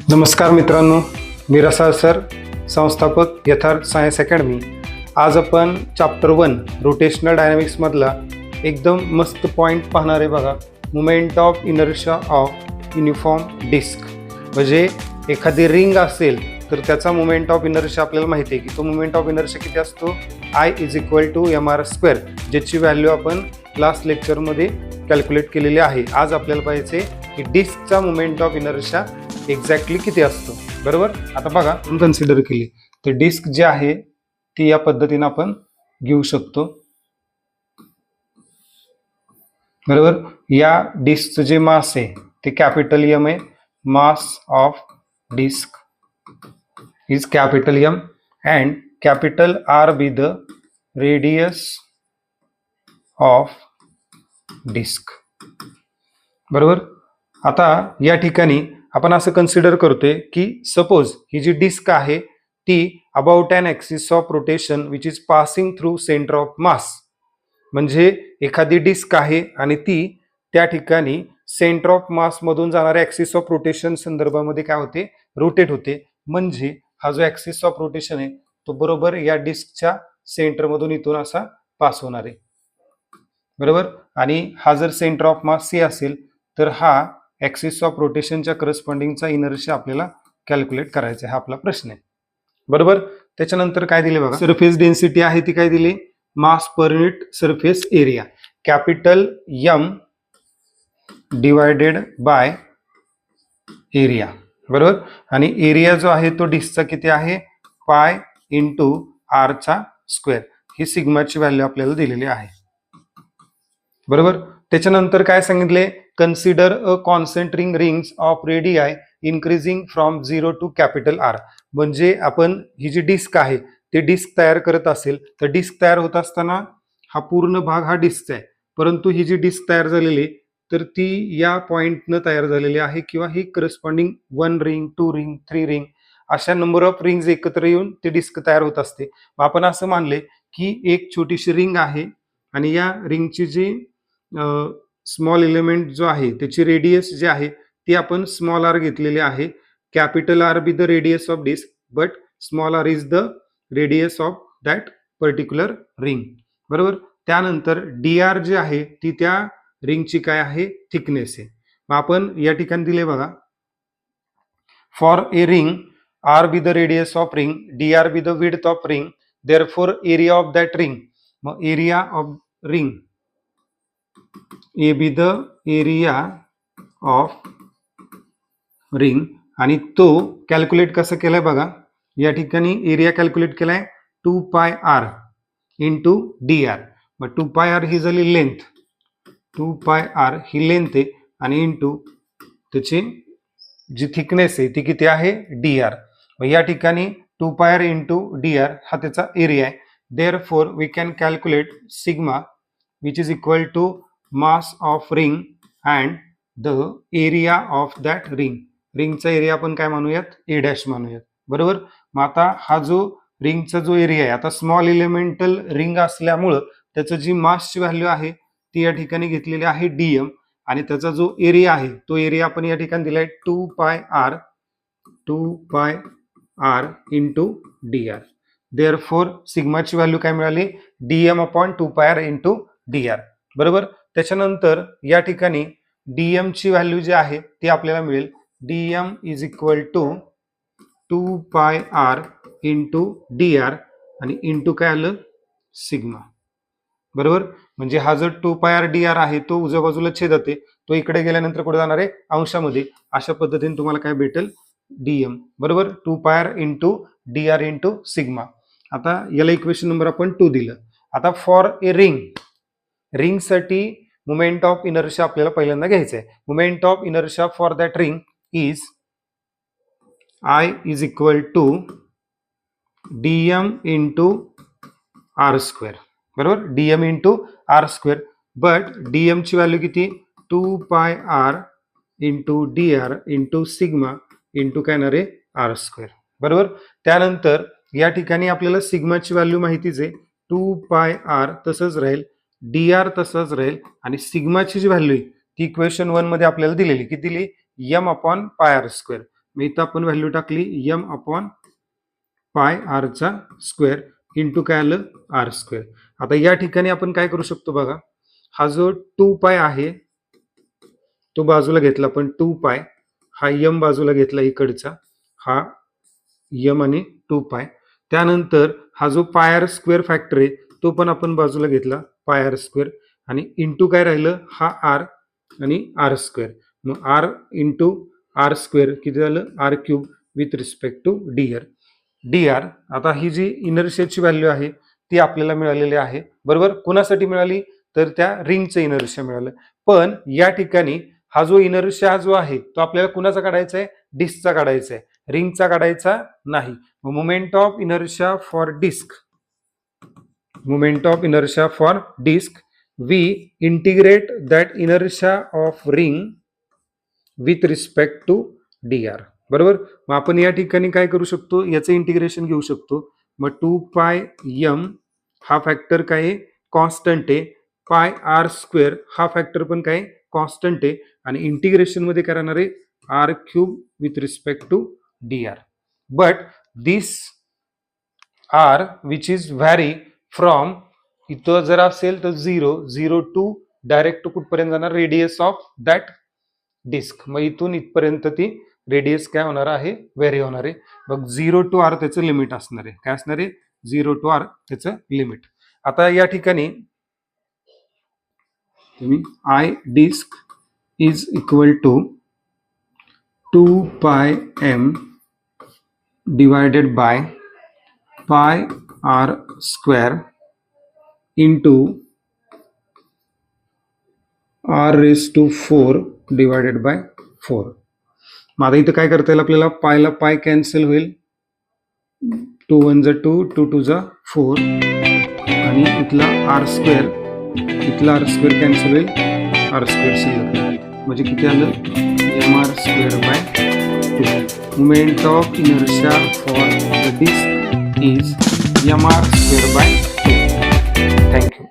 नमस्कार मित्रांनो, मी रसाळ सर, संस्थापक यथार्थ सायन्स अकॅडमी. आज आपण चॅप्टर 1 रोटेशनल डायनॅमिक्समधला एकदम मस्त पॉईंट पाहणार आहे बघा. Moment of inertia of uniform disc. म्हणजे एखादी रिंग असेल तर त्याचा मुमेंट ऑफ इनर्शिया आपल्याला माहिती आहे की तो मुमेंट ऑफ इनर्शिया किती असतो, I = mr², ज्याची व्हॅल्यू आपण लास्ट लेक्चरमध्ये कॅल्क्युलेट केलेली आहे. आज आपल्याला पाहिजे की डिस्कचा मुमेंट ऑफ इनर्शिया एक्झॅक्टली किती असतो. बरोबर. आता बघा, आपण कन्सिडर केली तर डिस्क जे आहे ती या पद्धतीने आपण घेऊ शकतो. बरोबर. या डिस्कचं जे मास आहे ते कॅपिटल एम आहे. Mass of disc is capital M and capital R be the radius of disc. बरोबर. आता या ठिकाणी आपण असं कन्सिडर करतोय की सपोज ही जी डिस्क आहे ती about an axis of rotation which is passing through centre of mass. म्हणजे एखादी डिस्क आहे आणि ती त्या ठिकाणी सेंटर ऑफ मास मधून जाणाऱ्या ॲक्सिस ऑफ रोटेशन संदर्भामध्ये काय होते, रोटेट होते. म्हणजे हा जो ॲक्सिस ऑफ रोटेशन आहे तो बरोबर या डिस्कच्या सेंटरमधून इथून असा पास होणार आहे. बरोबर. आणि हा जर सेंटर ऑफ मास सी असेल तर हा ॲक्सिस ऑफ रोटेशनच्या करस्पॉन्डिंगचा इनर्शिया आपल्याला कॅल्क्युलेट करायचा आहे. हा आपला प्रश्न आहे. बरोबर. त्याच्यानंतर काय दिले बघा, सरफेस डेन्सिटी आहे ती काय दिली, mass per unit surface area capital M divided by area. बरोबर. आणि एरिया जो आहे तो डिस्कचा किती आहे, पाय इंटू आरचा स्क्वेअर. ही सिग्माची व्हॅल्यू आपल्याला दिलेली आहे. बरोबर. त्याच्यानंतर काय सांगितले, consider a concentric rings of radii increasing from 0 to capital R. म्हणजे आपण ही जी डिस्क आहे ते डिस्क तयार करत असेल तर डिस्क तयार होत असताना हा पूर्ण भाग हा डिस्कचा आहे, परंतु ही जी डिस्क तयार झालेली तर ती या पॉइंटनं तयार झालेली आहे किंवा ही करस्पॉन्डिंग 1 रिंग 2 रिंग 3 रिंग अशा नंबर ऑफ रिंग्स एकत्र येऊन ती डिस्क तयार होत असते. आपण असं मानले की एक छोटीशी रिंग आहे आणि या रिंगची जी स्मॉल एलिमेंट जो आहे त्याची रेडियस जी आहे ती आपण स्मॉल आर घेतलेली आहे. Capital R be the radius of disc but small R is the radius of that particular ring. बरोबर. त्यानंतर डी आर जी आहे ती त्या रिंगची काय आहे, थिकनेस आहे. मग आपण या ठिकाणी दिले बघा, for a ring R be the radius of ring, D R be the width of ring, therefore area of that ring. मग area of ring A be the area of ring आणि तो कॅल्क्युलेट कसं केलाय बघा, या ठिकाणी area calculate केलाय 2 pi R into D R. मग 2 पाय आर ही झाली लेंथ, 2 पाय आर ही लेंथ आहे आणि इंटू त्याची जी थिकनेस आहे ती किती आहे, डी आर. मग या ठिकाणी 2 pi R into D R हा त्याचा एरिया आहे. Therefore we can calculate sigma which is equal to mass of ring and the area of that ring. रिंगचा एरिया आपण काय मानूयात, ए डॅश मानूयात. बरोबर. मग आता हा जो रिंगचा जो एरिया आहे, आता स्मॉल एलिमेंटल रिंग असल्यामुळं त्याचं जी मासची व्हॅल्यू आहे ती या ठिकाणी घेतलेली आहे डीएम आणि त्याचा जो एरिया आहे तो एरिया आपण या ठिकाणी दिलाय 2 pi R into D R. Therefore सिग्माची व्हॅल्यू काय मिळाली, DM upon 2 pi R into D R. बरोबर. त्याच्यानंतर या ठिकाणी डीएम ची व्हॅल्यू जी आहे ती आपल्याला मिळेल DM is equal to 2 pi R into D R आणि इंटू काय आलं, सिग्मा. बरोबर. म्हणजे हा जो 2 पाय आर डी आर आहे तो उजव्या बाजूला छेदते, तो इकडे गेल्यानंतर कुठे जाणार आहे, अंशामध्ये. अशा पद्धतीने तुम्हाला काय भेटेल, डीएम. बरोबर. 2 pi R into D R into sigma. आता याला इक्वेशन नंबर आपण 2 दिलं. आता फॉर ए रिंग साठी मुमेंट ऑफ इनर्शिया आपल्याला पहिल्यांदा घ्यायचं आहे. Moment of inertia for that ring is I is equal to DM into R square. बरोबर. DM into R square. But DM ची व्हॅल्यू किती, 2 pi R into D R into sigma into काय येणार आहे, आर स्क्वेअर. बरोबर. त्यानंतर या ठिकाणी आपल्याला सिग्माची व्हॅल्यू माहितीच आहे, 2 पाय आर तसंच राहील, डी आर तसंच राहील आणि सिग्माची जी व्हॅल्यू आहे ती इक्वेशन 1 मध्ये आपल्याला दिलेली, किती दिली, M upon pi R square. मग इथं आपण व्हॅल्यू टाकली m upon pi आरचा square into काय आलं आर स्क्वेअर. आता या ठिकाणी आपण काय करू शकतो बघा, हा जो 2 पाय आहे तो बाजूला घेतला, पण 2 पाय हा m बाजूला घेतला इकडचा, हा m आणि 2 पाय. त्यानंतर हा जो पाय आर स्क्वेअर फॅक्टर आहे तो पण आपण बाजूला घेतला, पाय आर स्क्वेअर, आणि इंटू काय राहिलं हा आर आणि आर स्क्वेअर. मग आर इंटू आर स्क्वेअर किती झालं R cube with respect to D R. आता ही जी इनर्शियाची व्हॅल्यू आहे ती आपल्याला मिळालेली आहे, बरोबर. कुणासाठी मिळाली तर त्या रिंगचं इनर्शिया मिळालं. पण या ठिकाणी हा जो इनर्शिया जो आहे तो आपल्याला कुणाचा काढायचा आहे, डिस्कचा काढायचा आहे, रिंगचा काढायचा नाही. Moment of inertia for disc, moment of inertia for disc, we integrate that inertia of ring with respect to D R, बरोबर. मग आपण या ठिकाणी काय करू शकतो, याचं इंटिग्रेशन घेऊ शकतो. मग 2 पाय m हा फॅक्टर काय आहे कॉन्स्टंट आहे, पाय आर स्क्वेअर हा फॅक्टर पण काय कॉन्स्टंट आहे, आणि इंटिग्रेशन मध्ये काय राहणार आहे R cube with respect to D R. But this R which is vary from, इथं जर असेल तर 0 टू डायरेक्ट कुठपर्यंत जाणार रेडियस ऑफ दॅट डिस्क. मग इथून इथपर्यंत ती रेडियस काय होणार आहे व्हेरी होणार आहे. मग 0 टू आर त्याचं लिमिट असणार आहे, काय असणार आहे 0 टू आर त्याचं लिमिट. आता या ठिकाणी I disk is equal to 2 pi m divided by pi R square into R raise to 4 divided by 4. मग आता इथं काय करता येईल आपल्याला, पायला पाय कॅन्सल होईल, 2 1 जा 2, 2 2 जा 4, आणि इथला आर स्क्वेअर कॅन्सल होईल, आर स्क्वेअर शिल्लक, म्हणजे किती आलं M R square by 2. Moment of inertia for the disk is M R square by 2. Thank you.